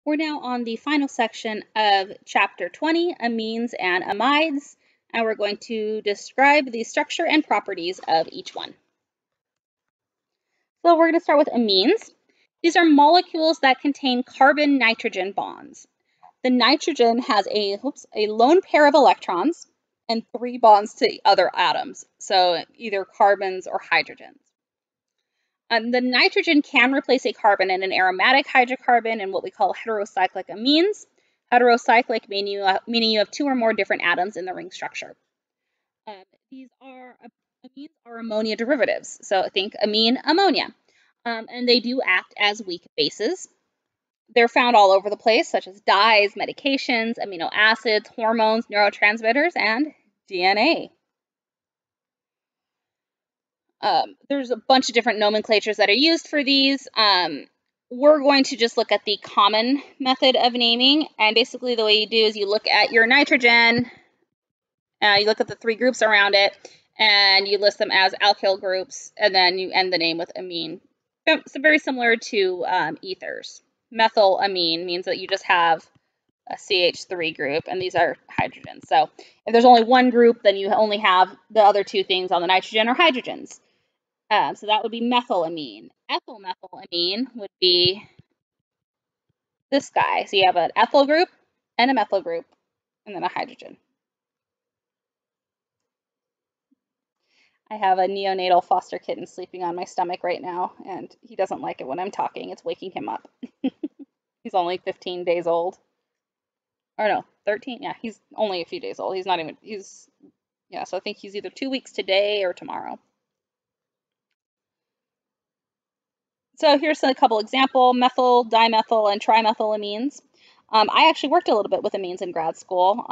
We're now on the final section of Chapter 20, Amines and Amides, and we're going to describe the structure and properties of each one. So we're going to start with amines. These are molecules that contain carbon-nitrogen bonds. The nitrogen has a lone pair of electrons and 3 bonds to other atoms, so either carbons or hydrogens. The nitrogen can replace a carbon in an aromatic hydrocarbon in what we call heterocyclic amines. Heterocyclic meaning you have 2 or more different atoms in the ring structure. Amines are ammonia derivatives, so think amine, ammonia. And they do act as weak bases. They're found all over the place, such as dyes, medications, amino acids, hormones, neurotransmitters, and DNA. There's a bunch of different nomenclatures that are used for these. We're going to just look at the common method of naming, and basically the way you do is you look at your nitrogen, you look at the 3 groups around it, and you list them as alkyl groups, and then you end the name with amine. So very similar to ethers. Methylamine means that you just have a CH3 group, and these are hydrogens. So if there's only one group, then you only have the other 2 things on the nitrogen or hydrogens. So that would be methylamine. Ethylmethylamine would be this guy. So you have an ethyl group and a methyl group, and then a hydrogen. I have a neonatal foster kitten sleeping on my stomach right now, and he doesn't like it when I'm talking. It's waking him up. He's only 15 days old. Or no, 13? Yeah, he's only a few days old. So I think he's either 2 weeks today or tomorrow. So here's a couple example, methyl, dimethyl, and trimethylamines. I actually worked a little bit with amines in grad school.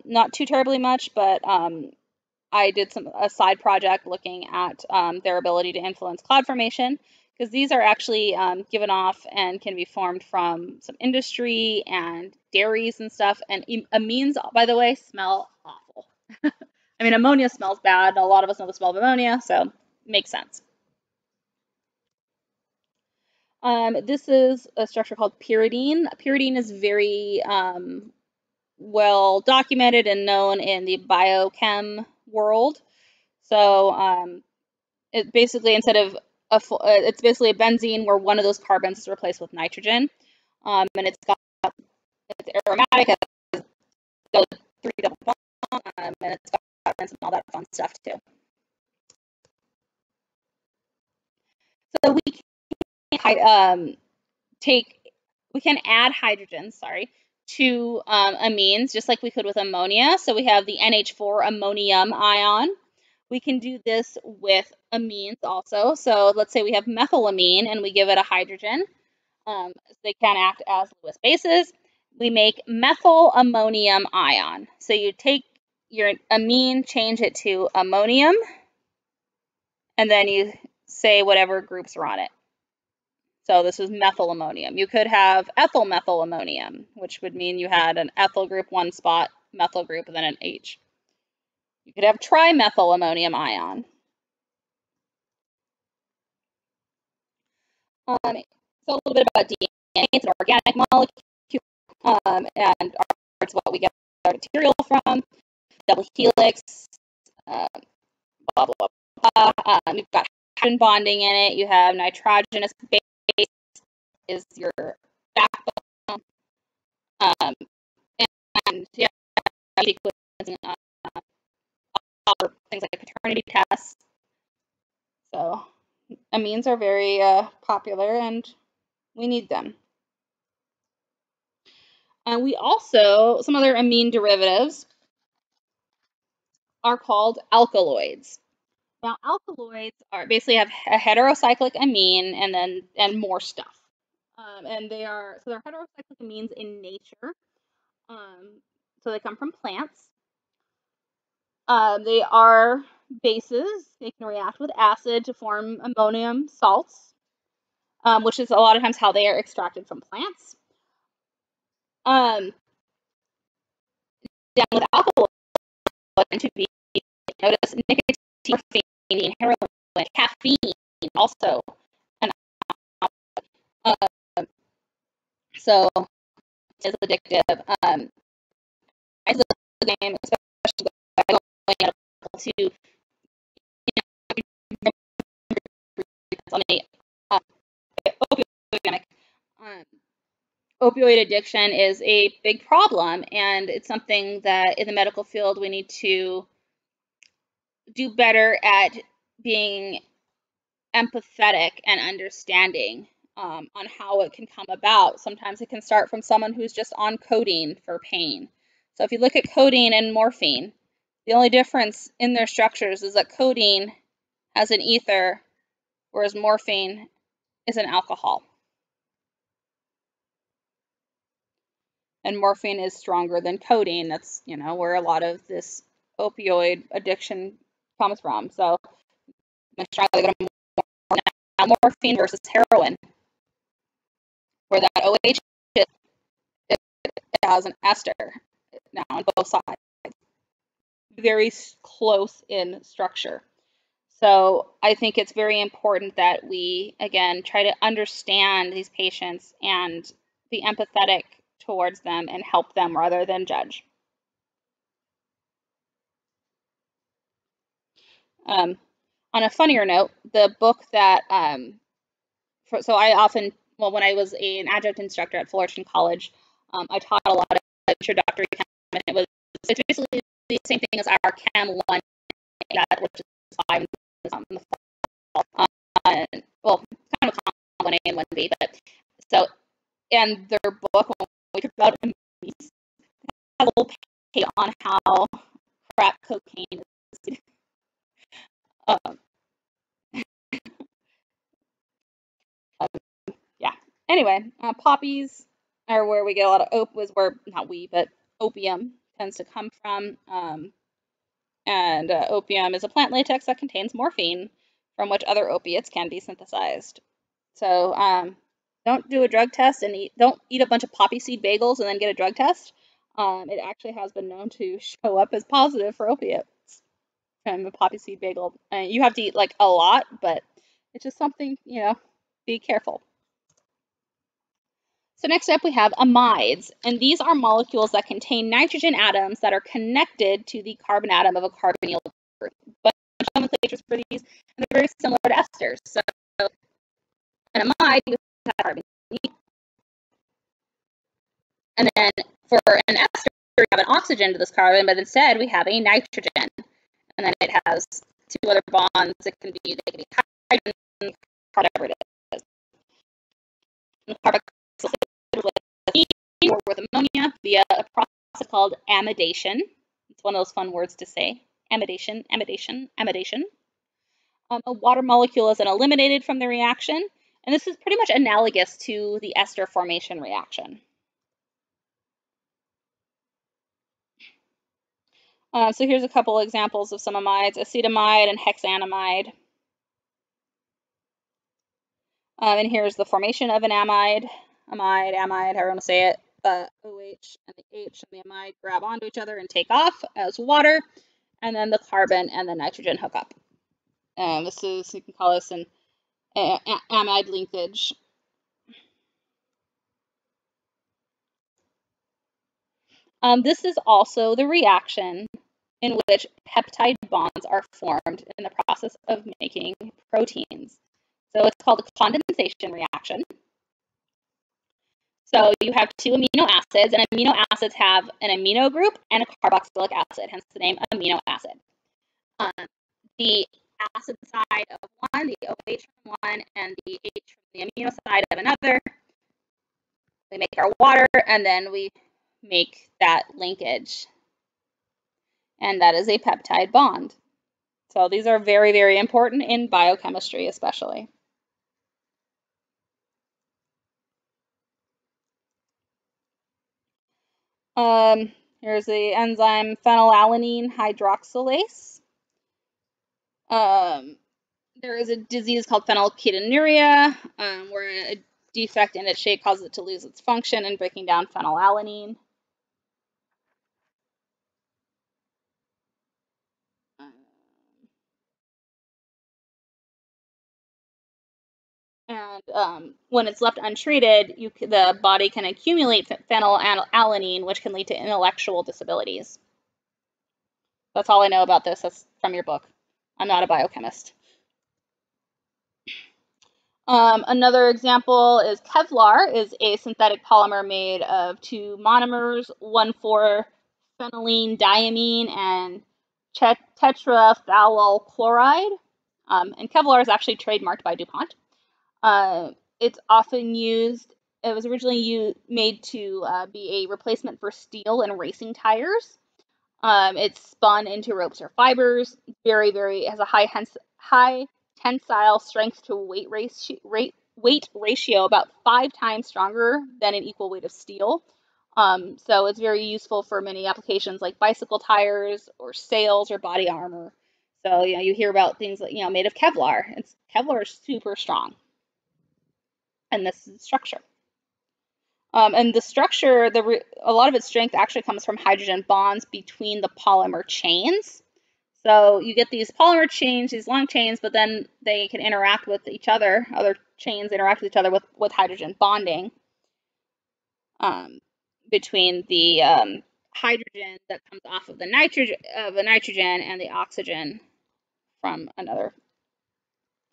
Not too terribly much, but I did a side project looking at their ability to influence cloud formation, because these are actually given off and can be formed from some industry and dairies and stuff. And amines, by the way, smell awful. I mean, ammonia smells bad. A lot of us know the smell of ammonia, so it makes sense. This is a structure called pyridine. Pyridine is very well documented and known in the biochem world. So it basically it's basically a benzene where one of those carbons is replaced with nitrogen, and it's aromatic, has 3 double bonds, and it's got and all that fun stuff too. So we can add hydrogen, to amines just like we could with ammonia. So we have the NH4 ammonium ion. We can do this with amines also. So let's say we have methylamine and we give it a hydrogen. So they can act as Lewis bases. We make methyl ammonium ion. So you take your amine, change it to ammonium, and then you say whatever groups are on it. So this is methylammonium. You could have ethyl methylammonium, which would mean you had an ethyl group, 1 spot, methyl group, and then an H. You could have trimethylammonium ion. So a little bit about DNA. It's an organic molecule, and it's what we get our material from. Double helix, blah, blah, blah, blah. You've got hydrogen bonding in it. You have nitrogenous base is your backbone. And yeah, things like paternity tests. So amines are very popular, and we need them. And we also, some other amine derivatives are called alkaloids. Now, alkaloids are basically have a heterocyclic amine and more stuff. And they're heterocyclic amines in nature. So they come from plants. They are bases. They can react with acid to form ammonium salts, which is a lot of times how they are extracted from plants. Down with alkaloids to be notice nicotine, morphine, heroin, caffeine, also an alkaloid. So is addictive. I love the game, especially by going to, you know, on a opioid epidemic. Um, Opioid addiction is a big problem, and it's something that in the medical field we need to do better at being empathetic and understanding on how it can come about. Sometimes it can start from someone who's just on codeine for pain. So if you look at codeine and morphine, the only difference in their structures is that codeine has an ether, whereas morphine is an alcohol. And morphine is stronger than codeine. That's, you know, where a lot of this opioid addiction comes from. So much stronger they go to morphine versus heroin, where that OH it has an ester now on both sides, very close in structure. So I think it's very important that we, again, try to understand these patients and be empathetic towards them and help them rather than judge. On a funnier note, the book that, so I often, well, when I was an adjunct instructor at Fullerton College, I taught a lot of introductory chem, and it's basically the same thing as our Chem 1, which is 5 in the fall. Well, kind of a 1A and 1B, but so, and their book, when we talk about emesis, a little page on how crack cocaine is. Yeah. Anyway, poppies are where we get a lot of opium tends to come from. And opium is a plant latex that contains morphine, from which other opiates can be synthesized. So don't do a drug test and don't eat a bunch of poppy seed bagels and then get a drug test. It actually has been known to show up as positive for opiates from a poppy seed bagel. And you have to eat like a lot, but it's just something, you know, be careful. So next up we have amides, and these are molecules that contain nitrogen atoms that are connected to the carbon atom of a carbonyl group. But nomenclatures for these, and they're very similar to esters. So an amide, you have carbon, and then for an ester, we have an oxygen to this carbon, but instead we have a nitrogen, and then it has two other bonds. It can be hydrogen, whatever it is. And carboxylated with or with ammonia via a process called amidation. It's one of those fun words to say. Amidation, amidation, amidation. A water molecule is then eliminated from the reaction, and this is pretty much analogous to the ester formation reaction. So here's a couple examples of some amides: acetamide and hexanamide. And here's the formation of an amide, however you want to say it. The OH and the H and the amide grab onto each other and take off as water, and then the carbon and the nitrogen hook up. This is, you can call this an amide linkage. This is also the reaction in which peptide bonds are formed in the process of making proteins. So it's called a condensation reaction. So you have two amino acids, and amino acids have an amino group and a carboxylic acid, hence the name amino acid. The acid side of one, the OH from one, and the H from the amino side of another. We make our water, and then we make that linkage. And that is a peptide bond. So these are very, very important in biochemistry, especially. Here's the enzyme phenylalanine hydroxylase. There is a disease called phenylketonuria, where a defect in its shape causes it to lose its function in breaking down phenylalanine. And when it's left untreated, the body can accumulate phenylalanine, which can lead to intellectual disabilities. That's all I know about this. That's from your book. I'm not a biochemist. Another example is Kevlar is a synthetic polymer made of two monomers, 1,4-phenylenediamine and tetraphthalyl chloride. And Kevlar is actually trademarked by DuPont. It's often used, it was originally made to be a replacement for steel in racing tires. It's spun into ropes or fibers. It has a high tensile strength to weight ratio, about 5 times stronger than an equal weight of steel. So it's very useful for many applications like bicycle tires or sails or body armor. So you hear about things like made of Kevlar. Kevlar is super strong, and this is the structure. And the structure, a lot of its strength actually comes from hydrogen bonds between the polymer chains. So you get these polymer chains, these long chains, but then they can interact with each other. Other chains interact with each other with hydrogen bonding between the hydrogen that comes off of the nitrogen and the oxygen from another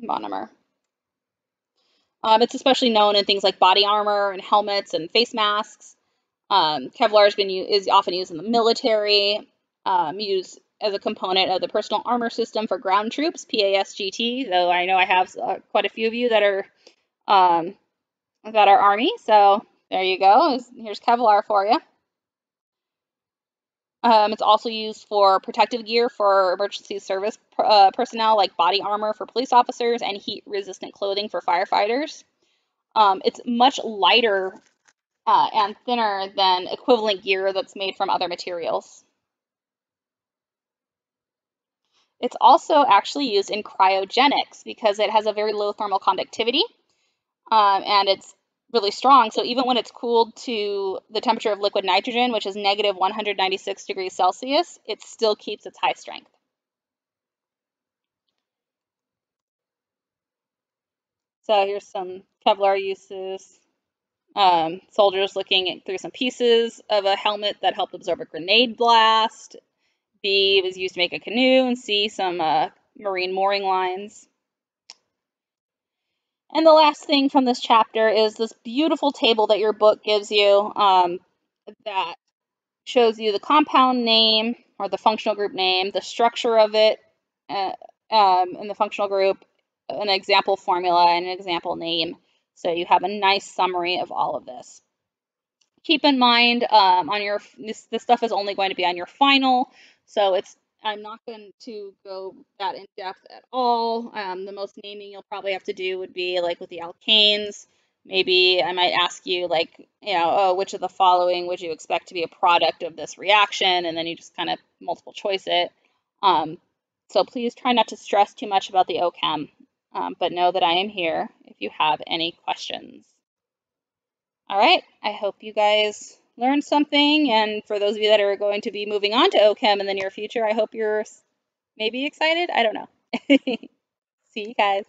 monomer. It's especially known in things like body armor and helmets and face masks. Kevlar is often used in the military, used as a component of the personal armor system for ground troops, PASGT, though I know I have quite a few of you that are Army, so there you go. Here's Kevlar for you. It's also used for protective gear for emergency service personnel, like body armor for police officers and heat-resistant clothing for firefighters. It's much lighter and thinner than equivalent gear that's made from other materials. It's also actually used in cryogenics because it has a very low thermal conductivity and it's really strong. So even when it's cooled to the temperature of liquid nitrogen, which is negative 196 degrees Celsius, it still keeps its high strength. So here's some Kevlar uses. Soldiers looking through some pieces of a helmet that helped absorb a grenade blast. B was used to make a canoe, and C, some marine mooring lines. And the last thing from this chapter is this beautiful table that your book gives you that shows you the compound name or the functional group name, the structure of it in the functional group, an example formula, and an example name. So you have a nice summary of all of this. Keep in mind, this stuff is only going to be on your final, so I'm not going to go that in depth at all. The most naming you'll probably have to do would be like with the alkanes. Maybe I might ask you like, which of the following would you expect to be a product of this reaction, and then you just kind of multiple choice it. So please try not to stress too much about the OChem, but know that I am here if you have any questions. All right, I hope you guys learned something, and for those of you that are going to be moving on to OChem in the near future, I hope you're maybe excited. I don't know. See you guys.